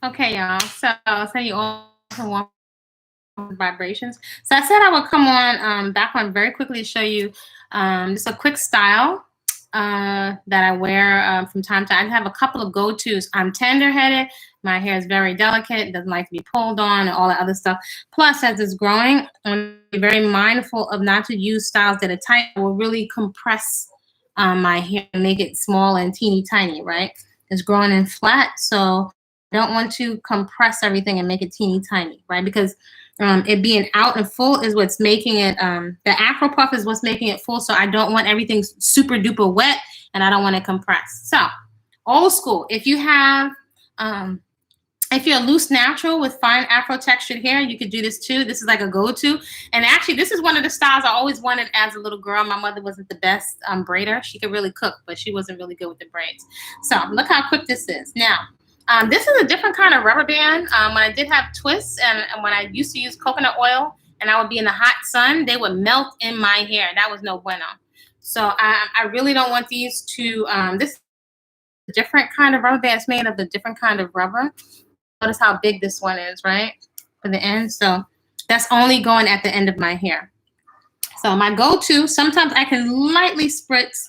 Okay, y'all. So you all can walk vibrations. So I said I would come on back on very quickly to show you just a quick style that I wear from time to time. I have a couple of go-tos. I'm tender-headed. My hair is very delicate. It doesn't like to be pulled on and all that other stuff. Plus, as it's growing, I'm very mindful of not to use styles that are tight. I will really compress my hair and make it small and teeny tiny, right? It's growing in flat, so I don't want to compress everything and make it teeny tiny, right? Because it being out and full is what's making it, the Afro puff is what's making it full. So I don't want everything super duper wet and I don't want to compress. So old school, if you have, if you're a loose natural with fine Afro textured hair, you could do this too. This is like a go-to. And actually, this is one of the styles I always wanted as a little girl. My mother wasn't the best braider. She could really cook, but she wasn't really good with the braids. So look how quick this is. Now, this is a different kind of rubber band. When I did have twists and when I used to use coconut oil and I would be in the hot sun, they would melt in my hair. That was no bueno. So I really don't want these to, this is a different kind of rubber band. It's made of a different kind of rubber. Notice how big this one is, right? For the end. So that's only going at the end of my hair. So my go-to, sometimes I can lightly spritz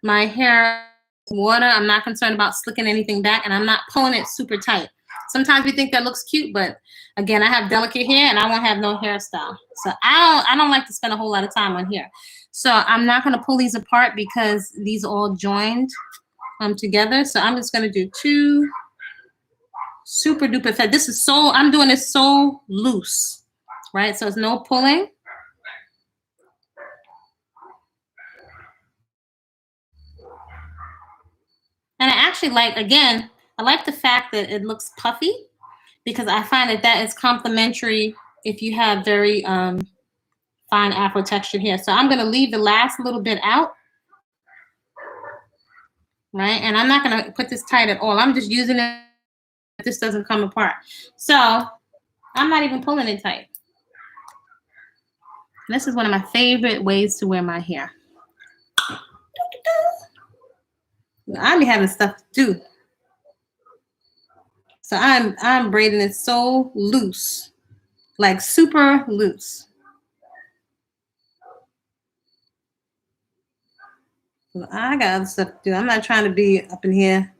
my hair with water. I'm not concerned about slicking anything back, and I'm not pulling it super tight. Sometimes we think that looks cute, but again, I have delicate hair and I won't have no hairstyle. So I don't like to spend a whole lot of time on hair. So I'm not going to pull these apart because these are all joined together. So I'm just going to do two super duper fat. This is so, I'm doing this so loose, right? So it's no pulling. And I actually like, again, I like the fact that it looks puffy because I find that that is complementary if you have very fine Afro textured hair. So I'm going to leave the last little bit out, right? And I'm not going to put this tight at all. I'm just using it. This doesn't come apart. So I'm not even pulling it tight. This is one of my favorite ways to wear my hair. I be having stuff to do. So I'm braiding it so loose, like super loose. I got other stuff to do. I'm not trying to be up in here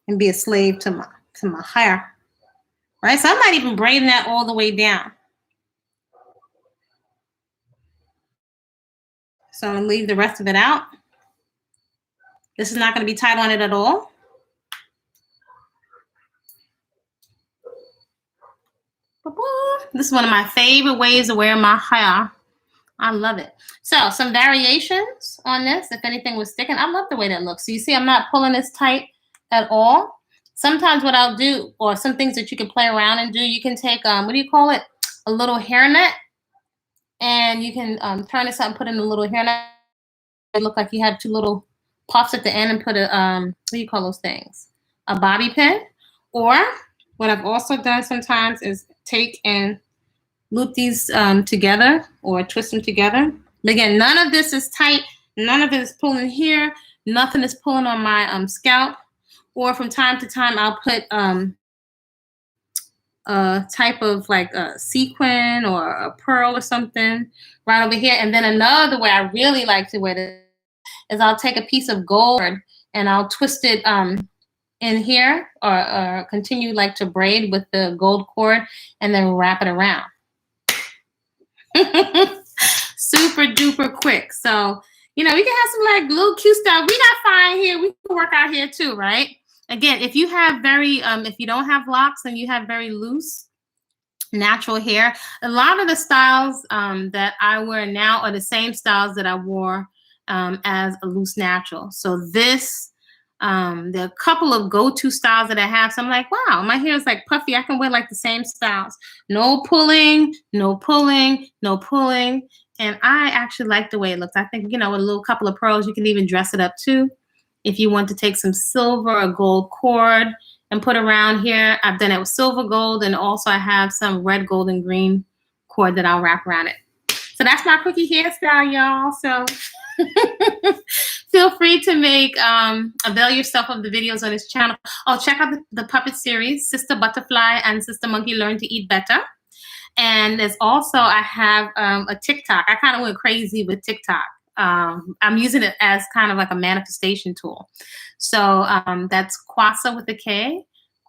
and be a slave to my hair. Right? So I'm not even braiding that all the way down. So I'm gonna leave the rest of it out. This is not gonna be tight on it at all. This is one of my favorite ways to wear my hair. I love it. So some variations on this, if anything was sticking. I love the way that looks. So you see I'm not pulling this tight at all. Sometimes what I'll do, or some things that you can play around and do, you can take, what do you call it? A little hairnet. And you can turn this up and put in a little hairnet. It look like you have two little puffs at the end and put a, what do you call those things? A bobby pin. Or what I've also done sometimes is take and loop these together or twist them together. But again, none of this is tight. None of it is pulling here. Nothing is pulling on my scalp. Or from time to time, I'll put a type of like a sequin or a pearl or something right over here. And then another way I really like to wear this is I'll take a piece of gold and I'll twist it in here or continue like to braid with the gold cord and then wrap it around. Super duper quick. So, you know, we can have some like little cute stuff. We got fine here. We can work out here too, right? Again, if you have very, if you don't have locks and you have very loose natural hair, a lot of the styles that I wear now are the same styles that I wore as a loose natural. So this, there are a couple of go-to styles that I have. So I'm like, wow, my hair is like puffy. I can wear like the same styles. No pulling, no pulling, no pulling. And I actually like the way it looks. I think, you know, with a little couple of pearls, you can even dress it up too. If you want to take some silver or gold cord and put around here, I've done it with silver, gold, and also I have some red, gold, and green cord that I'll wrap around it. So that's my Quickie hairstyle, y'all. So Feel free to make avail yourself of the videos on his channel. Oh, check out the puppet series, Sister Butterfly and Sister Monkey Learn to Eat Better. And there's also, I have a TikTok. I kind of went crazy with TikTok. I'm using it as kind of like a manifestation tool. So that's Kwasa with a K,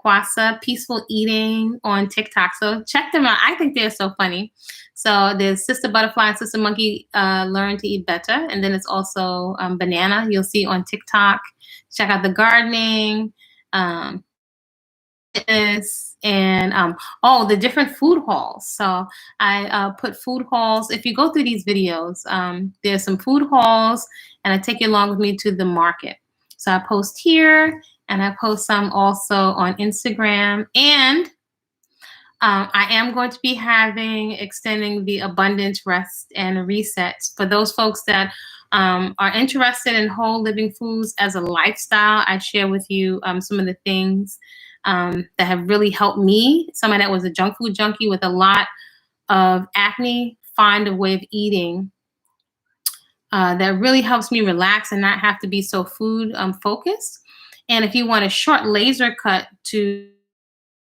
Kwasa Peaceful Eating on TikTok. So check them out. I think they're so funny. So there's Sister Butterfly and Sister Monkey Learn to Eat Better. And then it's also Banana, you'll see on TikTok. Check out the gardening, fitness, and oh, the different food hauls. So I put food hauls. If you go through these videos, there's some food hauls, and I take you along with me to the market. So I post here, and I post some also on Instagram. And I am going to be extending the abundance, rest, and resets for those folks that are interested in whole living foods as a lifestyle. I share with you some of the things that have really helped me. Someone that was a junk food junkie with a lot of acne, find a way of eating that really helps me relax and not have to be so food focused. And if you want a short laser cut to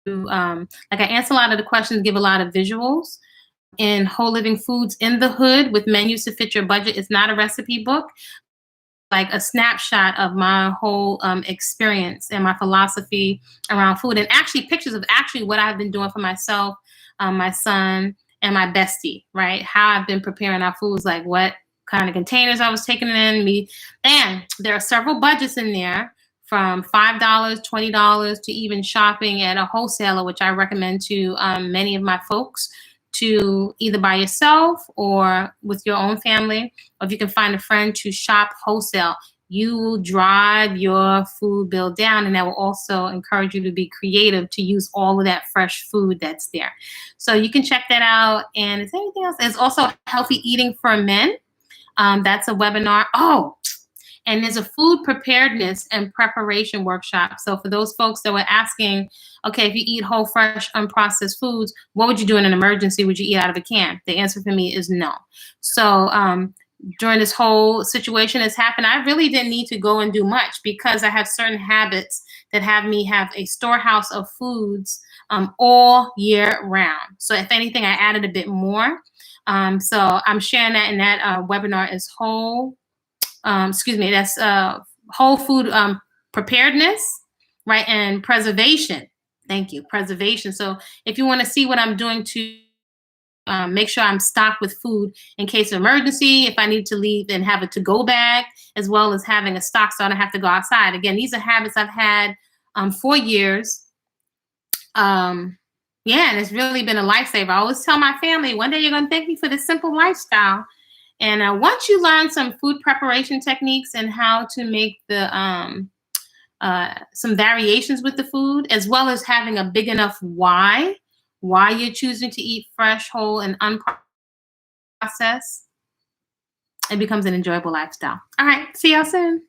like I answer a lot of the questions, give a lot of visuals in whole living foods in the hood with menus to fit your budget. It's not a recipe book, like a snapshot of my whole experience and my philosophy around food, and actually pictures of actually what I've been doing for myself, my son, and my bestie, right? How I've been preparing our foods, like what kind of containers I was taking it in. And there are several budgets in there, from $5, $20 to even shopping at a wholesaler, which I recommend to many of my folks, to either by yourself or with your own family, or if you can find a friend to shop wholesale. You will drive your food bill down, and that will also encourage you to be creative to use all of that fresh food that's there. So you can check that out. And is there anything else? There's also Healthy Eating for Men. That's a webinar. Oh, and there's a food preparedness and preparation workshop. So for those folks that were asking, okay, if you eat whole, fresh, unprocessed foods, what would you do in an emergency? Would you eat out of a can? The answer for me is no. So during this whole situation that's happened, I really didn't need to go and do much, because I have certain habits that have me have a storehouse of foods all year round. So if anything, I added a bit more. So I'm sharing that in that webinar is whole. That's whole food preparedness, right, and preservation. Thank you, preservation. So if you want to see what I'm doing to make sure I'm stocked with food in case of emergency, if I need to leave and have a to-go bag, as well as having a stock so I don't have to go outside. Again, these are habits I've had for years. Yeah, and it's really been a lifesaver. I always tell my family, one day you're going to thank me for this simple lifestyle. And once you learn some food preparation techniques and how to make the some variations with the food, as well as having a big enough why you're choosing to eat fresh, whole, and unprocessed, it becomes an enjoyable lifestyle. All right, see y'all soon.